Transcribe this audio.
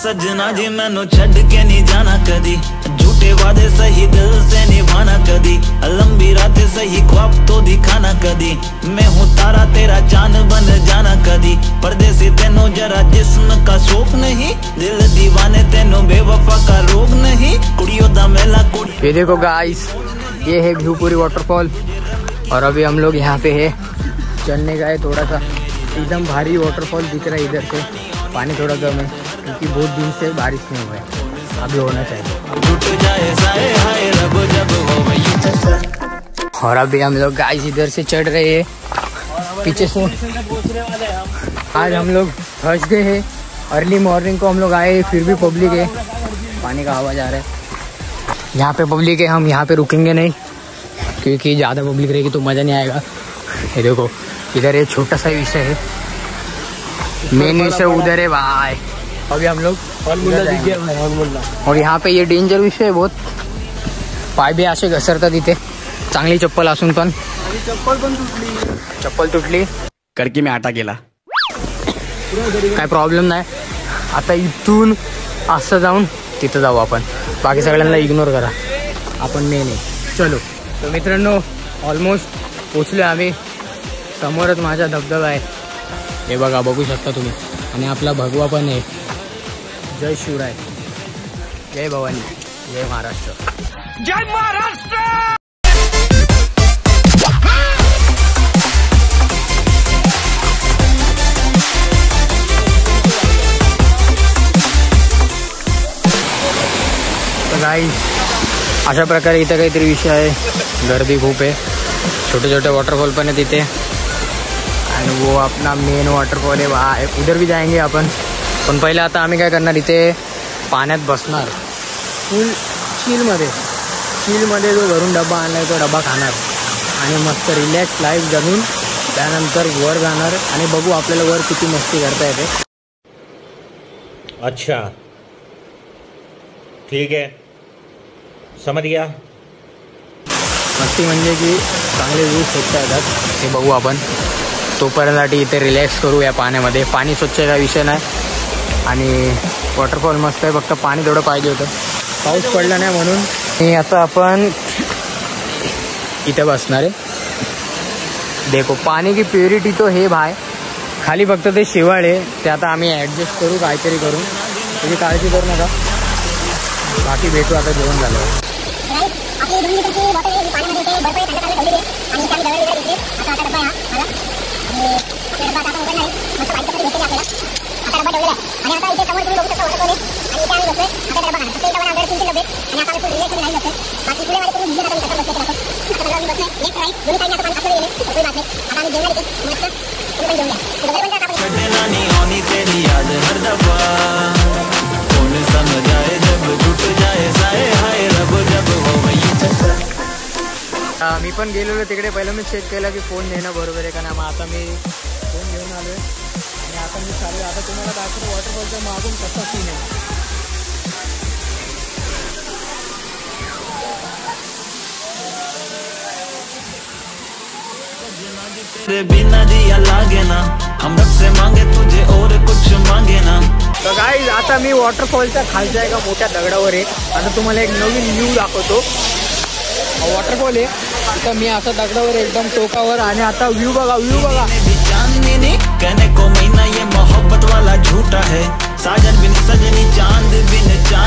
सजना जी मैनू छड़ के नहीं जाना कदी, झूठे वादे सही दिल से निभाना कदी, लंबी रातें सही ख्वाब तो दिखाना कदी, मैं हूँ तारा तेरा चांद बन जाना कदी, परदेसी तेनों जरा जिस्म का शौक नहीं, दिल दीवाने तेनों बेवफा का रोग नहीं, कुड़ियों दा मेला कुड़ी। ये देखो गाइस, ये है भिवपुरी वाटरफॉल और अभी हम लोग यहाँ पे है, चलने का है थोड़ा सा, एकदम भारी वाटरफॉल दिख रहा है इधर से, पानी थोड़ा कम है क्योंकि बहुत दिन से बारिश नहीं हुआ है, अभी होना चाहिए। और अभी हम लोग गाइस इधर से चढ़ रहे हैं पीछे से। आज हम लोग थर्सडे है, अर्ली मॉर्निंग को हम लोग आए, फिर भी पब्लिक है, पानी का आवाज़ आ रहा है, यहाँ पे पब्लिक है, हम यहाँ पे रुकेंगे नहीं क्योंकि ज़्यादा पब्लिक रहेगी तो मज़ा नहीं आएगा। ये देखो इधर एक छोटा सा विषय है, मेन विषय उधर है भाई। अभी हम लोग और यहाँ पे ये डेंजर विषय है बहुत, पाय बी असे घसरतात इथे, चांगली चप्पल असून पण चप्पल तुटली कडकी मी आटा गेला, काय प्रॉब्लेम नाही। आता इथून असं जाऊन तिथं जाऊ आपण, बाकी सगळ्यांना इग्नोर करा, आपण मेन आहे। चलो तर मित्रांनो ऑलमोस्ट पोचलो आम्ही, समोरच माझा धबधबा आहे, हे बघा बघू शकता तुम्ही, आणि आपला भगवा पण आहे। जय शिवराय, जय भवानी, जय महाराष्ट्र, जय महाराष्ट्र। तर गाईस अशा प्रकारे इथं काहीतरी विषय आहे, गर्दी खूप आहे, छोटे छोटे वॉटरफॉल पण आहे तिथे, आणि वो अपना मेन वॉटरफॉल है वहाँ, उधर भी जाएंगे अपन, पण पहिले आता आम्ही काय करणार, इथे पाण्यात बसणार, फुल चिलमध्ये जो घरून डबा आणलाय तो डबा खाणार आणि मस्त रिलॅक्स लाईफ जगून त्यानंतर वर जाणार आणि बघू आपल्याला वर किती मस्ती करता येते। अच्छा ठीक है, समझ गया। मस्ती म्हणजे की चांगले व्ह्यूज फेकता येतात, हे बघू आपण, तोपर्यंत इथे रिलॅक्स करू या पाण्यामध्ये। पाणी स्वच्छ का विषय नाही आणि वॉटरफॉल मस्त आहे, फक्त पाणी थोडं पाहिजे होतं, पाऊस पडला नाही म्हणून। आणि आता आपण इथे बसणार आहे, देखो पाणी की प्युरिटी तो हे भाई, खाली फक्त ते शिवाळ आहे, ते आता आम्ही ॲडजस्ट करू काहीतरी करू, त्याची काळजी करू नका, बाकी भेटू आता जेवण झालं। मी पण गेलेलो तिकडे, पहिलं मी चेक केलं की फोन नेणं बरोबर आहे का नाही, मग आता मी फोन घेऊन आलो आहे आणि आता मी चालू, आता तुम्हाला दाखवतो वॉटरफॉलचा मागून कसा सीन आहे। बिना दिया लागे ना, हम रब से मांगे तुझे और कुछ मांगे ना। तर गाईज आता मी वॉटरफॉलच्या खालच्या एका मोठ्या दगडावर आहे, आता तुम्हाला एक नवीन व्ह्यू दाखवतो, वॉटरफॉल आहे, आता मी आता दगडावर एकदम टोकावर, आणि आता व्ह्यू बघा, व्ह्यू बघा। कहने को महीना ये मोहब्बत वाला झूठा है, साजन बिन सजनी चांद बिन चांद